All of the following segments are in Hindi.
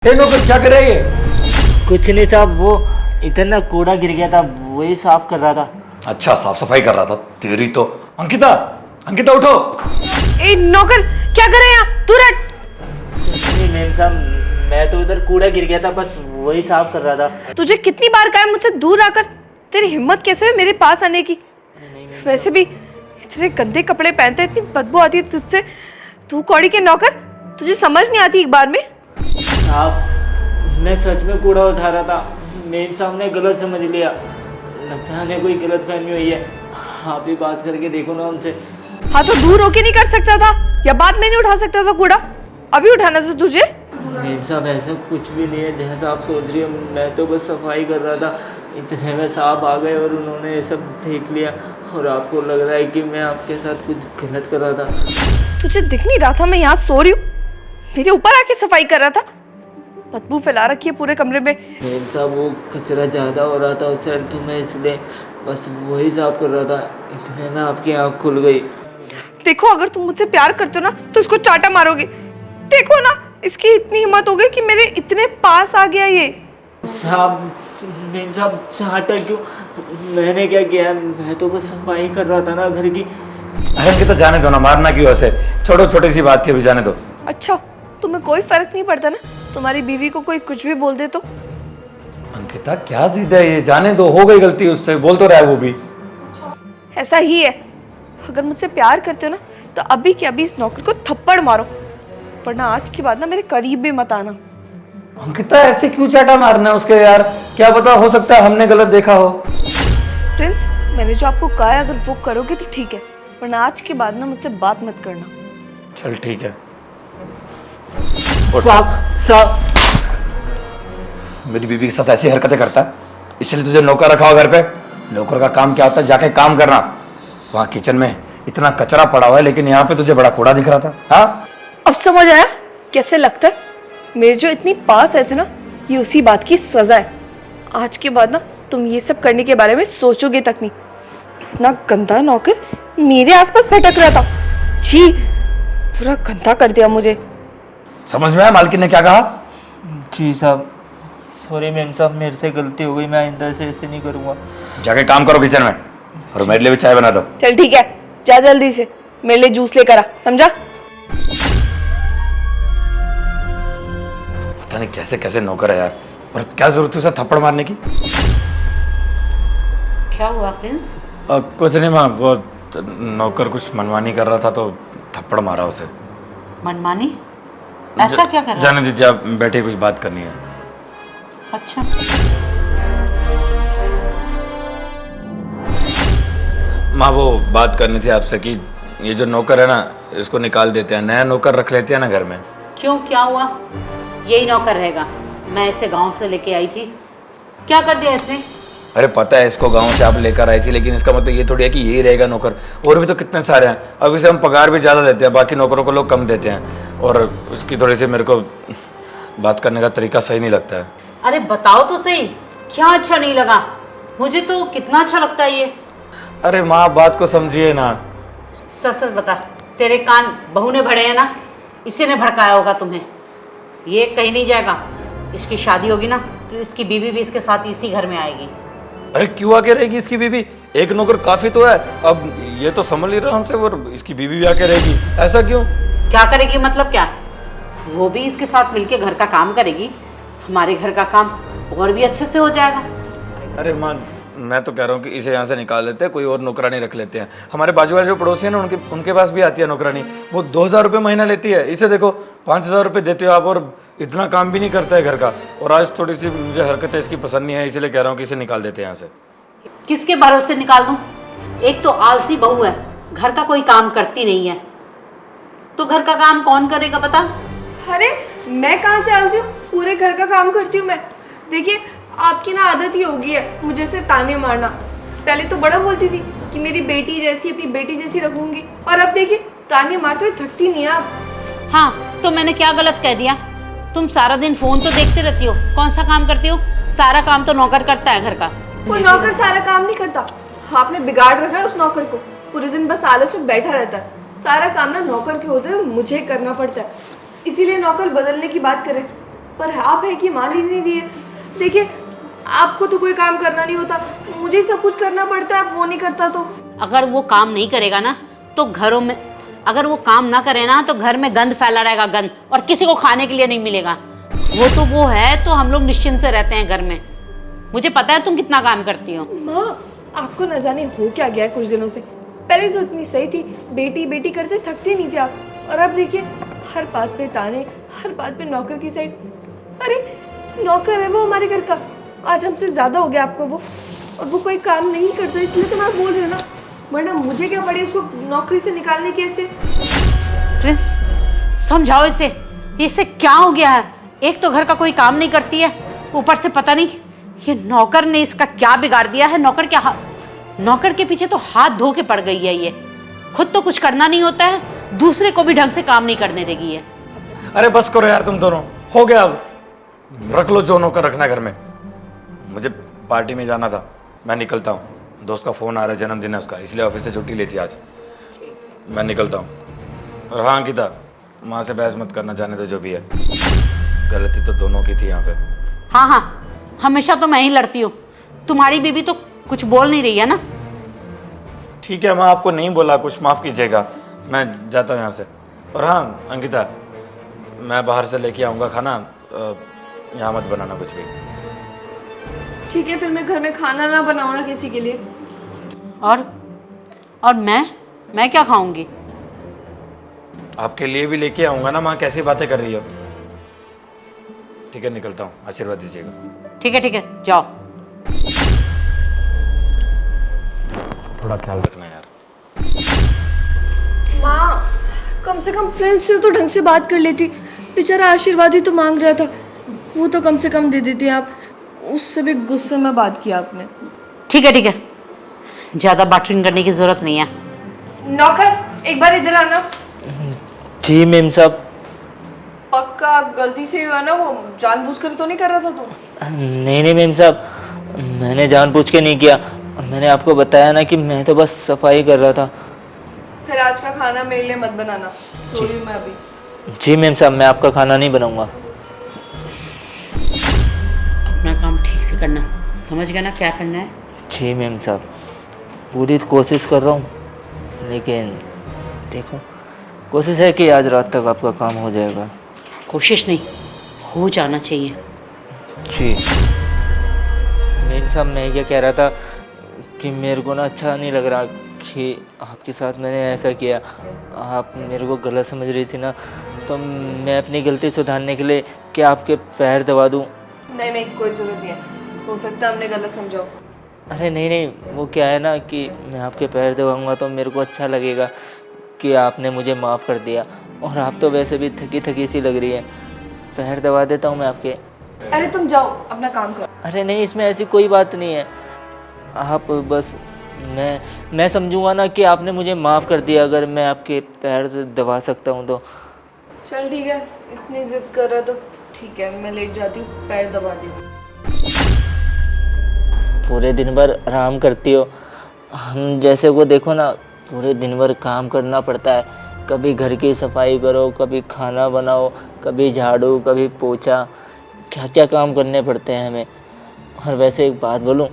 नौकर क्या कर रहा है ये? कुछ नहीं साहब, वो इतना कूड़ा गिर गया था, वही साफ कर रहा था। अच्छा, साफ सफाई कर रहा था। तेरी तो अंकिता, अंकिता उठो। ए नौकर, क्या कर रहे हैं आप? तू रट। नहीं मैम साहब, मैं तो उधर कूड़ा गिर गया था, बस वही साफ कर रहा था। तुझे कितनी बार कहा है मुझसे दूर आकर? तेरी हिम्मत कैसे हुई मेरे पास आने की? वैसे भी इतने गंदे कपड़े पहनते, इतनी बदबू आती है तुझसे। तू कौड़ी के नौकर, तुझे समझ नहीं आती एक बार में? साहब मैं सच में कूड़ा उठा रहा था, मेम साहब ने गलत समझ लिया। लगता है हमें कोई गलत फहमी हुई है। आप ही बात करके देखो ना उनसे। हाँ तो दूर होके नहीं कर सकता था, या बाद में नहीं उठा सकता था कूड़ा? अभी उठाना था तुझे। मेम साहब ऐसा कुछ भी नहीं है जैसा आप सोच रही हो, मैं तो बस सफाई कर रहा था। इतने में साहब आ गए और उन्होंने ये सब देख लिया, और आपको लग रहा है कि मैं आपके साथ कुछ गलत कर रहा था। तुझे दिख नहीं रहा था मैं यहाँ सो रही हूँ? मेरे ऊपर आके सफाई कर रहा था। बदबू फैला रखी है पूरे कमरे में। मेम साहब वो कचरा ज़्यादा हो रहा था उस साइड, तो मैं इसलिए बस वही साफ कर रहा था। इतने में आपकी आँख खुल गई। देखो, अगर तुम मुझसे प्यार करते हो ना तो इसको चाटा मारोगे। देखो ना, इसकी इतनी हिम्मत हो गई कि मेरे इतने पास आ गया ये। साहब, मेम साहब चाटा क्यों? मैंने क्या किया? मैं तो बस सफाई कर रहा था ना घर की। अंकिता जाने दो ना, मारना क्यों ऐसे? छोड़ो, छोटी सी बात थी, अभी जाने दो। अच्छा, तुम्हें कोई फर्क नहीं पड़ता ना तुम्हारी बीवी को कोई कुछ भी बोल दे तो? अंकिता क्या जिद है ये? जाने दो, हो गई गलती उससे, बोल तो रहा है वो भी। ऐसा ही है। अगर मुझसे प्यार करते हो ना तो अभी के अभी इस नौकर को थप्पड़ मारो, वरना आज के बाद ना मेरे करीब भी मत आना। अंकिता ऐसे क्यों चाटा मारना है उसके यार? क्या पता, हो सकता है हमने गलत देखा हो। प्रिंस, मैंने जो आपको कहा है अगर वो करोगे तो ठीक है, वरना आज के बाद ना मुझसे बात मत करना। चल ठीक है। साहब साहब, मेरी बीवी के साथ ऐसी हरकतें करता है, इसलिए तुझे नौकर रखा हो घर पे। नौकर का काम क्या होता है? जाके काम करना। वहाँ किचन में इतना कचरा पड़ा हुआ है, लेकिन यहाँ पे तुझे बड़ा कूड़ा दिख रहा था। हाँ, अब समझ आया कैसे लगता है? मेरे जो इतनी पास आए थे ना, ये उसी बात की सजा है। आज के बाद ना तुम ये सब करने के बारे में सोचोगे तक नहीं। इतना गंदा नौकर मेरे आसपास भटक रहा था। जी, पूरा गंदा कर दिया मुझे। समझ में आया मालकिन ने क्या कहा? जी साहब, सॉरी मेम साहब, मेरे से गलती हो गई, मैं आइंदा से ऐसे नहीं करूँगा। जाके काम करो किचन में, और मेरे लिए भी चाय बना दो। चल ठीक है, जा जल्दी से मेरे लिए जूस लेकर आ, समझा? पता नहीं कैसे कैसे नौकर है यार, और क्या जरूरत थी उसे थप्पड़ मारने की? क्या हुआ प्रिंस? कुछ नहीं माँ, वो नौकर कुछ मनमानी कर रहा था तो थप्पड़ मारा उसे। मनमानी? ऐसा क्या कर रहा है? जाने दीजिए, आप बैठे, कुछ बात करनी है। अच्छा, माँ वो बात करनी थी आपसे कि ये जो नौकर है ना, इसको निकाल देते हैं, नया नौकर रख लेते हैं ना घर में। क्यों, क्या हुआ? यही नौकर रहेगा? मैं इसे गांव से लेके आई थी, क्या कर दिया इसने? अरे पता है इसको गांव से आप लेकर आई थी, लेकिन इसका मतलब ये थोड़ी है कि यही रहेगा नौकर। और भी तो कितने सारे हैं। अब इसे हम पगार भी ज़्यादा देते हैं, बाकी नौकरों को लोग कम देते हैं, और उसकी थोड़ी सी मेरे को बात करने का तरीका सही नहीं लगता है। अरे बताओ तो सही, क्या अच्छा नहीं लगा? मुझे तो कितना अच्छा लगता है ये। अरे माँ, बात को समझिए ना। सच सच बता, तेरे कान बहू ने भरे हैं ना? इसी ने भड़काया होगा तुम्हें। ये कहीं नहीं जाएगा, इसकी शादी होगी ना तो इसकी बीवी भी इसके साथ इसी घर में आएगी। अरे क्यों आके रहेगी इसकी बीवी? एक नौकर काफी तो है। अब ये तो समझ नहीं रहा हमसे, और इसकी बीवी भी आके रहेगी, ऐसा क्यों? क्या करेगी मतलब क्या? वो भी इसके साथ मिलके घर का काम करेगी, हमारे घर का काम और भी अच्छे से हो जाएगा। अरे माँ, मैं तो कह रहा हूँ कि इसे यहाँ से निकाल देते हैं, कोई और नौकरानी रख लेते हैं। हमारे बाजू वाले जो पड़ोसी हैं ना, उनके पास भी आती है नौकरानी, वो 2000 रुपये महीना लेती है। इसे देखो 5000 रुपये देते हो आप, और इतना काम भी नहीं करता है घर का। और आज थोड़ी सी मुझे हरकतें इसकी पसंद नहीं है, इसलिए कह रहा हूँ कि इसे निकाल देते हैं यहाँ से। किसके भरोसे निकाल दूं? एक तो आलसी बहू है, घर का कोई काम करती नहीं है, तो घर का काम कौन करेगा बता? अरे मैं कहाँ से आलसी हूँ? पूरे घर का काम करती हूँ मैं। देखिए, आपकी ना आदत ही होगी है मुझे से ताने मारना। पहले तो बड़ा बोलती थी कि मेरी बेटी जैसी, अपनी बेटी जैसी रखूंगी, और अब देखिए ताने मारते हुए थकती नहीं है आप। हाँ तो मैंने क्या गलत कह दिया? तुम सारा दिन फोन तो देखते रहती हो, कौन सा काम करती हो? सारा काम तो नौकर करता है घर का। वो नौकर सारा काम नहीं करता, आपने बिगाड़ रखा है उस नौकर को। पूरे दिन बस आलस में बैठा रहता है। सारा काम ना नौकर के होते हुए मुझे करना पड़ता है, इसीलिए नौकर बदलने की बात करें। पर आप है कि मान ही नहीं रही है। देखिए, आपको तो कोई काम करना नहीं होता, मुझे ही सब कुछ करना पड़ता है, आप वो नहीं करता तो। अगर वो काम नहीं करेगा ना तो घरों में, अगर वो काम ना करे ना तो घर में गंद फैला रहेगा, गंद, और किसी को खाने के लिए नहीं मिलेगा। वो है तो हम लोग निश्चिंत से रहते हैं घर में। मुझे पता है तुम कितना काम करती हो। माँ, आपको न जाने हो क्या गया है कुछ दिनों से। पहले तो इतनी सही थी, बेटी बेटी करते थकते नहीं थे आप, और अब देखिए हर बात पे ताने, हर बात पे नौकर की साइड। अरे नौकर है वो हमारे घर का, आज हमसे ज्यादा हो गया आपको वो, और वो कोई काम नहीं करता, इसलिए तो मैं बोल रही हूँ ना, वरना मुझे क्या पड़ी उसको नौकरी से निकालने की। ऐसे प्रिंस, समझाओ इसे, इससे क्या हो गया है? एक तो घर का कोई काम नहीं करती है, ऊपर से पता नहीं ये नौकर ने इसका क्या बिगाड़ दिया है। नौकर के पीछे तो हाथ धो के पड़ गई है ये। खुद तो कुछ करना नहीं होता है, दूसरे को भी ढंग से काम नहीं करने देगी है। अरे बस करो यार तुम दोनों, हो गया अब, रख लो जो नौकर रखना घर में। मुझे पार्टी में जाना था, मैं निकलता हूँ। दोस्त का फ़ोन आ रहा है, जन्मदिन है उसका, इसलिए ऑफिस से छुट्टी ली थी आज। मैं निकलता हूँ। और हाँ अंकिता, माँ से बहस मत करना, जाने दो जो भी है। गलती तो दोनों की थी यहाँ पे। हाँ हाँ, हमेशा तो मैं ही लड़ती हूँ, तुम्हारी बीबी तो कुछ बोल नहीं रही है ना। ठीक है, मैं आपको नहीं बोला कुछ, माफ़ कीजिएगा, मैं जाता हूँ यहाँ से। और हाँ अंकिता, मैं बाहर से लेके आऊँगा खाना, यहाँ मत बनाना कुछ भी। ठीक है, फिर मैं घर में खाना ना बनाऊँ ना किसी के लिए। और मैं क्या खाऊंगी? आपके लिए भी लेके आऊँगा ना। माँ कैसी बातें कर रही हो। ठीक है, निकलता हूँ, आशीर्वाद दीजिएगा। ठीक है, जाओ। थोड़ा ख्याल रखना यार। माँ, कम से कम फ्रेंड्स से तो ढंग से बात कर लेती, बेचारा आशीर्वाद ही तो मांग रहा था, वो तो कम से कम दे देती आप। उससे भी गुस्से में बात किया आपने। ठीक है, ज़्यादा बाटरिंग करने की ज़रूरत नहीं है। नौकर, एक बार इधर आना। जी मेम साहब। पक्का गलती से हुआ ना, वो जानबूझकर तो नहीं कर रहा था तू? नहीं मेम साहब, मैंने जानबूझ के नहीं किया। मैंने आपको बताया ना कि मैं तो बस सफाई कर रहा था। फिर आज का खाना मेरे लिए मत बनाना, सॉरी मैं अभी। जी मेम साहब, मैं आपका खाना नहीं बनाऊंगा। अपना काम ठीक से करना, समझ गया ना क्या करना है? जी मेम साहब, पूरी कोशिश कर रहा हूँ, लेकिन देखो, कोशिश है कि आज रात तक आपका काम हो जाएगा। कोशिश नहीं, हो जाना चाहिए। जी मेम साहब, मैं ये कह रहा था कि मेरे को ना अच्छा नहीं लग रहा कि आपके साथ मैंने ऐसा किया। आप मेरे को गलत समझ रही थी ना, तो मैं अपनी गलती सुधारने के लिए क्या आपके पैर दबा दूं? नहीं, कोई ज़रूरत नहीं है, हो सकता है हमने गलत समझा। अरे नहीं, वो क्या है ना कि मैं आपके पैर दबाऊंगा तो मेरे को अच्छा लगेगा कि आपने मुझे माफ़ कर दिया, और आप तो वैसे भी थकी थकी सी लग रही है। पैर दबा देता हूँ मैं आपके। अरे तुम जाओ, अपना काम करो। अरे नहीं, इसमें ऐसी कोई बात नहीं है। आप बस, मैं समझूंगा ना कि आपने मुझे माफ़ कर दिया अगर मैं आपके पैर दबा सकता हूँ तो। चल ठीक है, इतनी जिद कर रहा तो ठीक है, मैं लेट जाती हूँ, पैर दबा दी। पूरे दिन भर आराम करती हो, हम जैसे को देखो ना, पूरे दिन भर काम करना पड़ता है। कभी घर की सफाई करो, कभी खाना बनाओ, कभी झाड़ू, कभी पोछा, क्या क्या काम करने पड़ते हैं हमें। और वैसे एक बात बोलूं,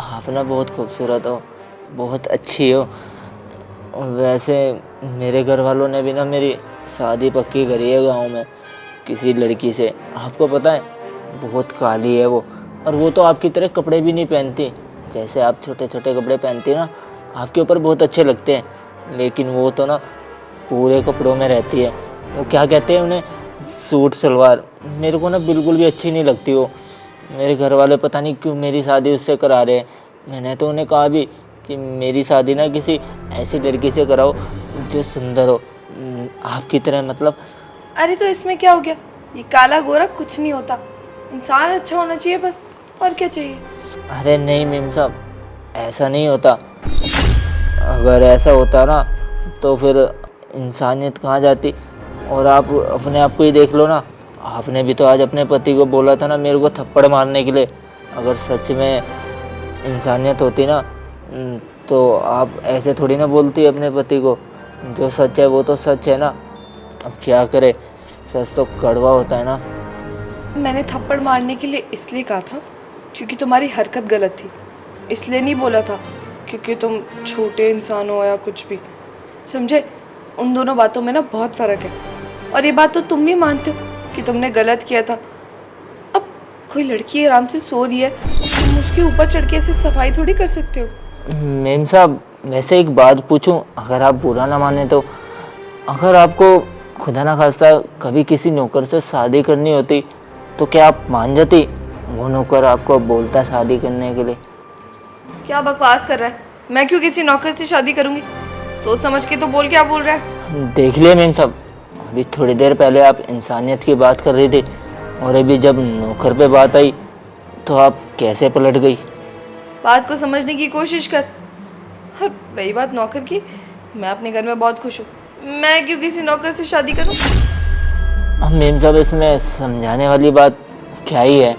आप ना बहुत खूबसूरत हो, बहुत अच्छी हो। वैसे मेरे घर वालों ने भी ना मेरी शादी पक्की करी है गांव में किसी लड़की से। आपको पता है, बहुत काली है वो, और वो तो आपकी तरह कपड़े भी नहीं पहनती। जैसे आप छोटे छोटे कपड़े पहनती ना, आपके ऊपर बहुत अच्छे लगते हैं, लेकिन वो तो ना पूरे कपड़ों में रहती है। वो क्या कहते हैं उन्हें, सूट सलवार। मेरे को ना बिल्कुल भी अच्छी नहीं लगती वो। मेरे घर वाले पता नहीं क्यों मेरी शादी उससे करा रहे हैं। मैंने तो उन्हें कहा भी कि मेरी शादी ना किसी ऐसी लड़की से कराओ जो सुंदर हो, आपकी तरह, मतलब। अरे तो इसमें क्या हो गया, ये काला गोरा कुछ नहीं होता, इंसान अच्छा होना चाहिए बस, और क्या चाहिए। अरे नहीं मेम साहब, ऐसा नहीं होता। अगर ऐसा होता ना तो फिर इंसानियत कहाँ जाती। और आप अपने आप को ही देख लो ना, आपने भी तो आज अपने पति को बोला था ना मेरे को थप्पड़ मारने के लिए। अगर सच में इंसानियत होती ना, तो आप ऐसे थोड़ी ना बोलती अपने पति को। जो सच है वो तो सच है ना। अब क्या करे, सच तो कड़वा होता है ना। मैंने थप्पड़ मारने के लिए इसलिए कहा था क्योंकि तुम्हारी हरकत गलत थी, इसलिए नहीं बोला था क्योंकि तुम छोटे इंसान हो या कुछ भी, समझे? उन दोनों बातों में ना बहुत फ़र्क है, और ये बात तो तुम भी मानते हो कि तुमने गलत किया था। अब कोई लड़की आराम से सो रही है, तुम उसके ऊपर चढ़ के ऐसे सफाई थोड़ी कर सकते हो। मेम साहब, वैसे एक बात पूछूं, अगर आप बुरा ना माने तो, अगर आपको खुदा ना खास्ता कभी किसी नौकर से शादी करनी होती तो क्या आप मान जाती? वो नौकर आपको बोलता शादी करने के लिए। क्या बकवास कर रहा है? मैं क्यों किसी नौकर से शादी करूंगी? सोच समझ के तो बोल, क्या बोल रहा है? देख लिया मेम साहब, अभी थोड़ी देर पहले आप इंसानियत की बात कर रही थी और अभी जब नौकर पे बात आई तो आप कैसे पलट गई? बात को समझने की कोशिश कर। और रही बात नौकर की, मैं अपने घर में बहुत खुश हूँ, मैं क्यों किसी नौकर से शादी करूँ? अब मेम साहब, इसमें समझाने वाली बात क्या ही है?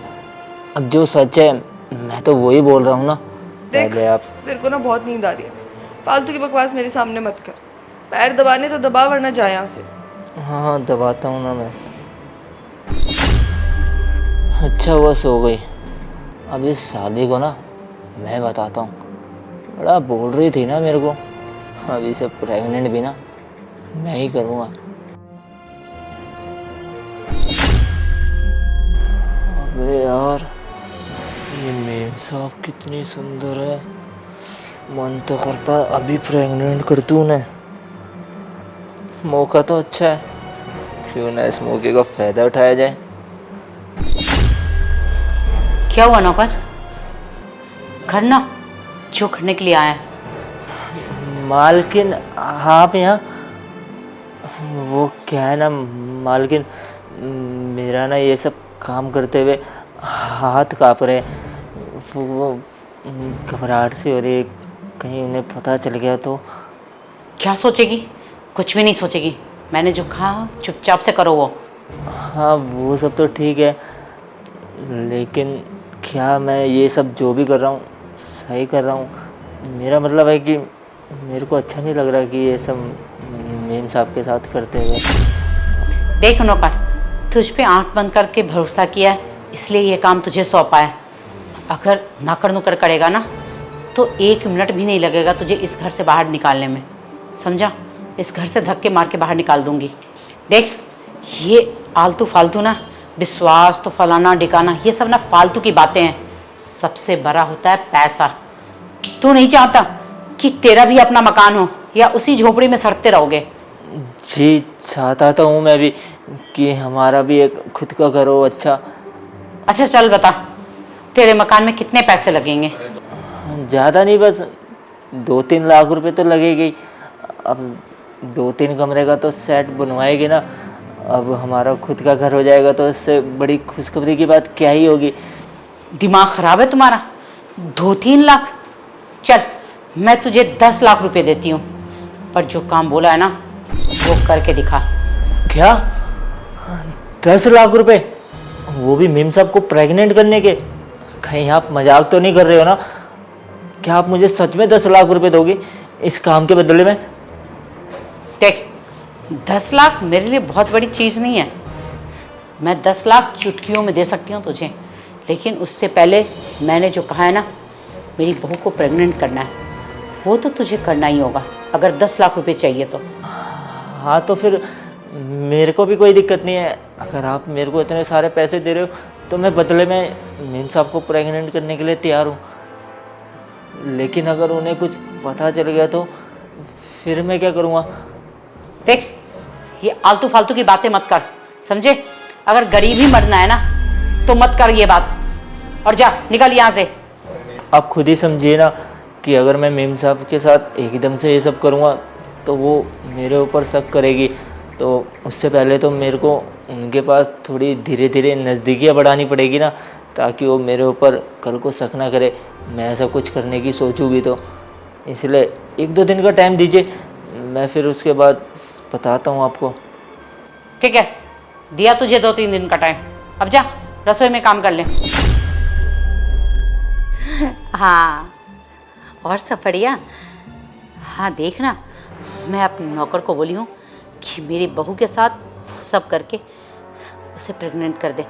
अब जो सच है मैं तो वही बोल रहा हूँ ना। देख, पहले आप मेरे को ना बहुत नींद आ रही है, फालतू की बकवास मेरे सामने मत कर। पैर दबाने तो दबा, वरना जा यहाँ से। हाँ दबाता हूँ ना मैं। अच्छा हुआ सो गई। अब इस शादी को ना मैं बताता हूँ। बड़ा बोल रही थी ना मेरे को, अभी से प्रेग्नेंट भी ना मैं ही करूँगा। अबे यार, ये मेम साहब कितनी सुंदर है, मन तो करता है अभी प्रेग्नेंट कर दूँ उन्हें। मौका तो अच्छा है, क्यों ना इस मौके का फायदा उठाया जाए। क्या हुआ नौकर? करना जो करने के लिए आया है। मालकिन आप यहाँ? वो क्या है ना मालकिन, मेरा ना ये सब काम करते हुए हाथ काँप रहे, वो घबराहट सी हो रही है, कहीं उन्हें पता चल गया तो। क्या सोचेगी? कुछ भी नहीं सोचेगी। मैंने जो कहा चुपचाप से करो वो। हाँ वो सब तो ठीक है, लेकिन क्या मैं ये सब जो भी कर रहा हूँ सही कर रहा हूँ? मेरा मतलब है कि मेरे को अच्छा नहीं लग रहा कि ये सब मेम साहब के साथ करते हुए। देख नौकर, तुझ पे आंख बंद करके भरोसा किया है, इसलिए ये काम तुझे सौंपा है। अगर नाकर नुकर करेगा ना तो 1 मिनट भी नहीं लगेगा तुझे इस घर से बाहर निकालने में, समझा? इस घर से धक्के मार के बाहर निकाल दूंगी। देख, ये आलतू फालतू ना, विश्वास तो फलाना ढिकाना, ये सब ना फालतू की बातें हैं। सबसे बड़ा होता है पैसा। तू नहीं चाहता कि तेरा भी अपना मकान हो, या उसी झोपड़ी में सड़ते रहोगे? जी चाहता तो हूँ मैं भी कि हमारा भी एक खुद का घर हो अच्छा। अच्छा चल बता, तेरे मकान में कितने पैसे लगेंगे? ज़्यादा नहीं, बस 2-3 लाख रुपए तो लगेगी। अब 2-3 कमरे का तो सेट बनवाएगी ना, अब हमारा खुद का घर हो जाएगा तो इससे बड़ी खुशखबरी की बात क्या ही होगी। दिमाग खराब है तुम्हारा? 2-3 लाख? चल मैं तुझे 10 लाख रुपए देती हूँ, पर जो काम बोला है ना वो करके दिखा। क्या 10 लाख रुपए? वो भी मेम साहब को प्रेग्नेंट करने के? कहीं आप मजाक तो नहीं कर रहे हो ना? क्या आप मुझे सच में 10 लाख रुपए दोगे इस काम के बदले में? देख, 10 लाख मेरे लिए बहुत बड़ी चीज़ नहीं है। मैं 10 लाख चुटकियों में दे सकती हूँ तुझे, लेकिन उससे पहले मैंने जो कहा है ना, मेरी बहू को प्रेग्नेंट करना है, वो तो तुझे करना ही होगा अगर 10 लाख रुपए चाहिए तो। हाँ तो फिर मेरे को भी कोई दिक्कत नहीं है। अगर आप मेरे को इतने सारे पैसे दे रहे हो तो मैं बदले में मेम साहब को प्रेग्नेंट करने के लिए तैयार हूँ। लेकिन अगर उन्हें कुछ पता चल गया तो फिर मैं क्या करूँगा? देख, ये आलतू फालतू की बातें मत कर, समझे? अगर गरीब ही मरना है ना तो मत कर ये बात, और जा निकल यहाँ से। आप खुद ही समझिए ना कि अगर मैं मेम साहब के साथ एकदम से ये सब करूँगा तो वो मेरे ऊपर शक करेगी, तो उससे पहले तो मेरे को उनके पास थोड़ी धीरे धीरे नज़दीकियाँ बढ़ानी पड़ेगी ना, ताकि वो मेरे ऊपर कल को शक ना करे मैं ऐसा कुछ करने की सोचूँ भी तो। इसलिए 1-2 दिन का टाइम दीजिए, मैं फिर उसके बाद बताता हूँ आपको। ठीक है, दिया तुझे 2-3 दिन का टाइम, अब जा रसोई में काम कर ले। हाँ, और सब बढ़िया? हाँ देखना, मैं अपने नौकर को बोली हूँ कि मेरी बहू के साथ वो सब करके उसे प्रेग्नेंट कर दे।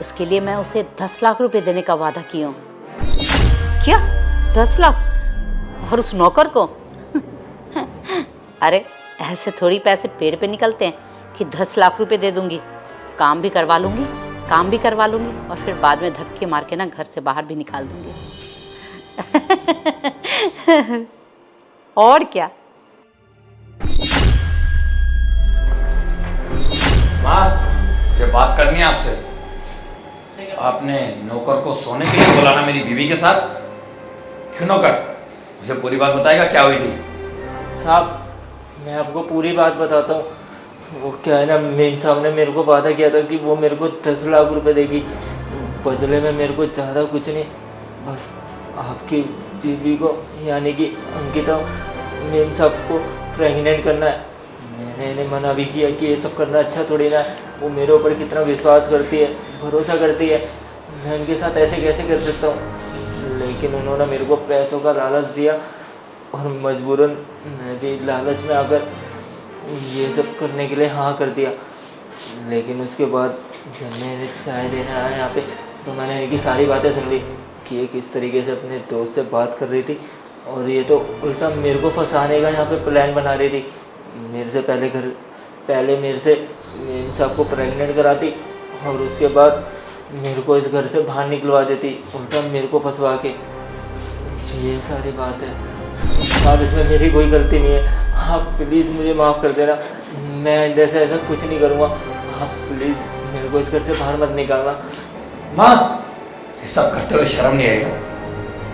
उसके लिए मैं उसे 10 लाख रुपए देने का वादा किया हूँ। क्या 10 लाख? और उस नौकर को? अरे ऐसे थोड़ी पैसे पेड़ पे निकलते हैं कि 10 लाख रुपए दे दूंगी। काम भी करवा लूंगी और फिर बाद में धक्के मार के ना घर से बाहर भी निकाल दूंगी। और क्या। माँ, मुझे बात करनी है आपसे। आपने नौकर को सोने के लिए बोला ना मेरी बीवी के साथ? क्यों नौकर? मुझे पूरी बात बताएगा क्या हुई थी? साहब मैं आपको पूरी बात बताता हूँ। वो क्या है ना, मेन साहब ने मेरे को वादा किया था कि वो मेरे को 10 लाख रुपए देगी। बदले में मेरे को ज़्यादा कुछ नहीं, बस आपकी बीवी को यानी कि अंकिता मेन साहब को प्रेग्नेंट करना है। मैंने इन्हें मना भी किया कि ये सब करना अच्छा थोड़ी ना है। वो मेरे ऊपर कितना विश्वास करती है, भरोसा करती है, मैं उनके साथ ऐसे कैसे कर सकता हूँ। लेकिन उन्होंने मेरे को पैसों का लालच दिया और मजबूरन मैं भी लालच में आकर ये सब करने के लिए हाँ कर दिया। लेकिन उसके बाद जब मैं इन्हें चाय देने आया यहाँ पे, तो मैंने इनकी सारी बातें सुन ली कि ये किस तरीके से अपने दोस्त से बात कर रही थी और ये तो उल्टा मेरे को फंसाने का यहाँ पे प्लान बना रही थी। मेरे से पहले मेरे से इन सबको प्रेग्नेंट कराती और उसके बाद मेरे को इस घर से बाहर निकलवा देती, उल्टा मेरे को फंसवा के। ये सारी बात है साहब, इसमें मेरी कोई गलती नहीं है। आप प्लीज़ मुझे माफ़ कर देना, मैं आइंदा से ऐसा कुछ नहीं करूँगा। आप प्लीज़ मेरे को इस घर से बाहर मत निकालना। माँ, ये सब करते हुए शर्म नहीं आएगा?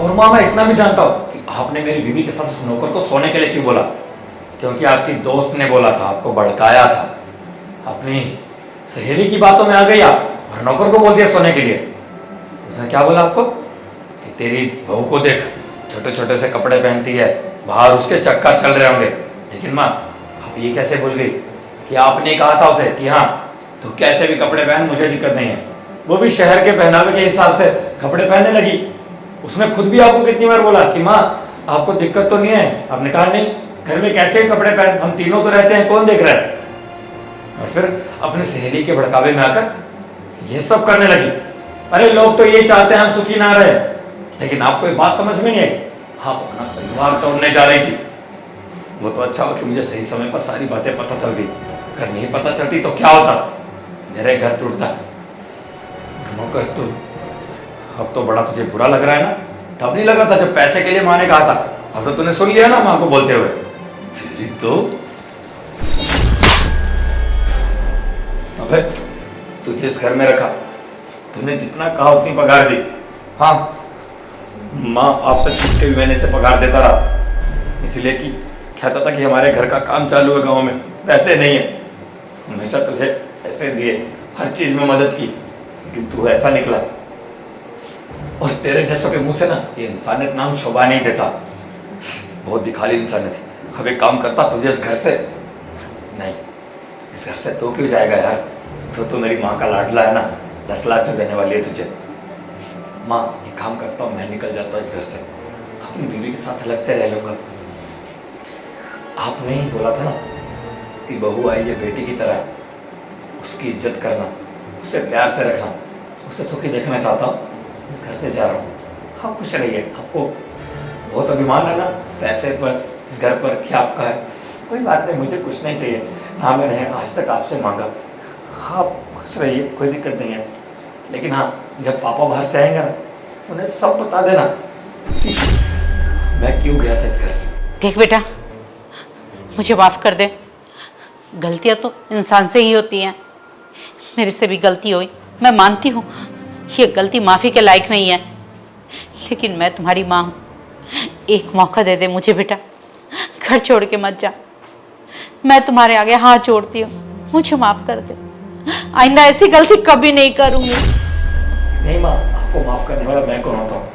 और माँ, मैं इतना भी जानता हूँ कि आपने मेरी बीवी के साथ उस नौकर को सोने के लिए क्यों बोला? क्योंकि आपकी दोस्त ने बोला था, आपको भड़काया था। अपनी सहेली की बातों में आ गई आप और नौकर को बोल दिया सोने के लिए। उसने क्या बोला आपको? कि तेरी बहू को देख, छोटे छोटे से कपड़े पहनती है, बाहर उसके चक्कर चल रहे होंगे। लेकिन माँ, आप ये कैसे भूल गई कि आपने कहा था उसे कि हाँ तो कैसे भी कपड़े पहन, मुझे दिक्कत नहीं है। वो भी शहर के पहनावे के हिसाब से कपड़े पहनने लगी। उसने खुद भी आपको कितनी बार बोला कि माँ आपको दिक्कत तो नहीं है? आपने कहा नहीं, घर में कैसे कपड़े पहन, हम तीनों तो रहते हैं, कौन देख रहा है? और फिर अपने सहेली के भड़कावे में आकर ये सब करने लगी। अरे लोग तो ये चाहते हैं हम सुखी ना रहे, लेकिन आपको एक बात समझ में नहीं आई। हाँ, अपना परिवार तोड़ने जा रही थी। वो तो अच्छा हो कि मुझे सही समय पर सारी बातें पता चल गई। अगर नहीं पता चलती तो क्या होता, मेरे घर टूटता। नौकर तो अब तो बड़ा तुझे बुरा लग रहा है ना? तब नहीं लगा था जब पैसे के लिए माँ ने कहा था। अब तो तूने सुन लिया ना माँ को बोलते हुए। तेरी तो अबे, तुझे इस घर में रखा, तूने जितना कहा उतनी पगार दी। हाँ, माँ आपसे छुट्टी भी मैंने से पगार देता रहा, इसलिए कि कहता था कि हमारे घर का काम चालू है, गाँव में पैसे नहीं है। हमेशा तुझे पैसे दिए, हर चीज में मदद की, लेकिन तू ऐसा निकला। और तेरे जैसों के मुंह से ना ये इंसानियत नाम शोभा नहीं देता। बहुत दिखाली इंसानियत। अब एक काम करता, तुझे इस घर से नहीं, इस घर से तो क्यों जाएगा यार? तो मेरी माँ का लाडला है ना, 10 लाख तो देने वाली है तुझे। माँ, एक काम करता हूँ, मैं निकल जाता हूँ इस घर से, अपनी बीवी के साथ अलग से रह लूँगा। आपने ही बोला था ना कि बहू आई है बेटी की तरह, उसकी इज्जत करना, उसे प्यार से रखना, उसे सुखी देखना चाहता हूँ। इस घर से जा रहा हूँ, आप खुश रहिए। आपको बहुत अभिमान है ना पैसे पर, इस घर पर कि आपका है। कोई बात नहीं, मुझे कुछ नहीं चाहिए, ना मैंने आज तक आपसे मांगा। आप खुश रहिए, कोई दिक्कत नहीं है। लेकिन हाँ, जब पापा बाहर से आएंगे ना, उन्हें सब बता देना कि मैं क्यों गया था इस घर से। देख बेटा, मुझे माफ़ कर दे। गलतियाँ तो इंसान से ही होती हैं। मेरे से भी गलती हुई, मैं मानती हूँ। ये गलती माफ़ी के लायक नहीं है, लेकिन मैं तुम्हारी माँ हूँ। एक मौका दे दे मुझे बेटा, घर छोड़ के मत जा। मैं तुम्हारे आगे हाथ जोड़ती हूँ, मुझे माफ़ कर दे। आइंदा ऐसी गलती कभी नहीं करूँगी। नहीं माँ, आपको माफ़ करने वाला मैं कौन होता हूँ?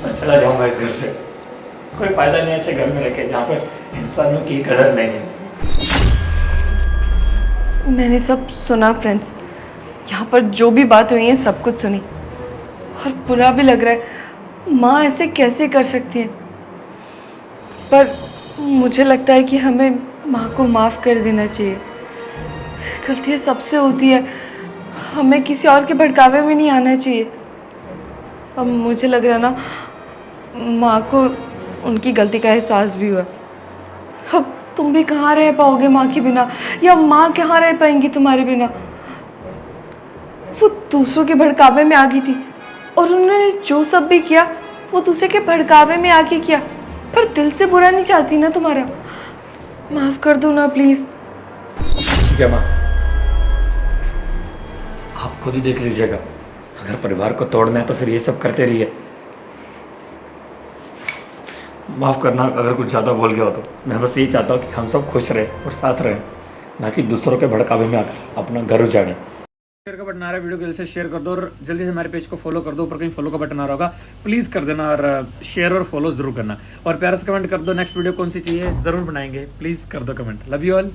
मैं चला जाऊँगा इस घर से। कोई फायदा नहीं ऐसे घर में रह के जहाँ पे इंसानों की कदर नहीं है। मैंने सब सुना फ्रेंड्स, यहाँ पर जो भी बात हुई है सब कुछ सुनी, और बुरा भी लग रहा है। माँ ऐसे कैसे कर सकती है? पर मुझे लगता है कि हमें माँ को माफ़ कर देना चाहिए। गलतियाँ सबसे होती है, हमें किसी और के भड़कावे में नहीं आना चाहिए। अब मुझे लग रहा है ना माँ को उनकी गलती का एहसास भी हुआ। अब तुम भी कहाँ रह पाओगे माँ के बिना, या माँ कहाँ रह पाएंगी तुम्हारे बिना। वो दूसरों के भड़कावे में आ गई थी और उन्होंने जो सब भी किया वो दूसरे के भड़कावे में आके किया, पर दिल से बुरा नहीं चाहती ना तुम्हारा। माफ कर दो ना प्लीज। ठीक है माँ, आप खुद ही देख लीजिएगा, अगर परिवार को तोड़ना है तो फिर ये सब करते रहिए। माफ़ करना अगर कुछ ज़्यादा बोल गया हो तो। मैं बस यही चाहता हूँ कि हम सब खुश रहें और साथ रहें, ना कि दूसरों के भड़कावे में आकर अपना घर उजाड़ें। शेयर का बटन आ रहा है, वीडियो को जल्दी से शेयर कर दो और जल्दी से हमारे पेज को फॉलो कर दो। ऊपर कहीं फॉलो का बटन आ रहा होगा, प्लीज़ कर देना और शेयर और फॉलो ज़रूर करना। और प्यारा से कमेंट कर दो नेक्स्ट वीडियो कौन सी चाहिए, ज़रूर बनाएंगे। प्लीज़ कर दो कमेंट। Love you all.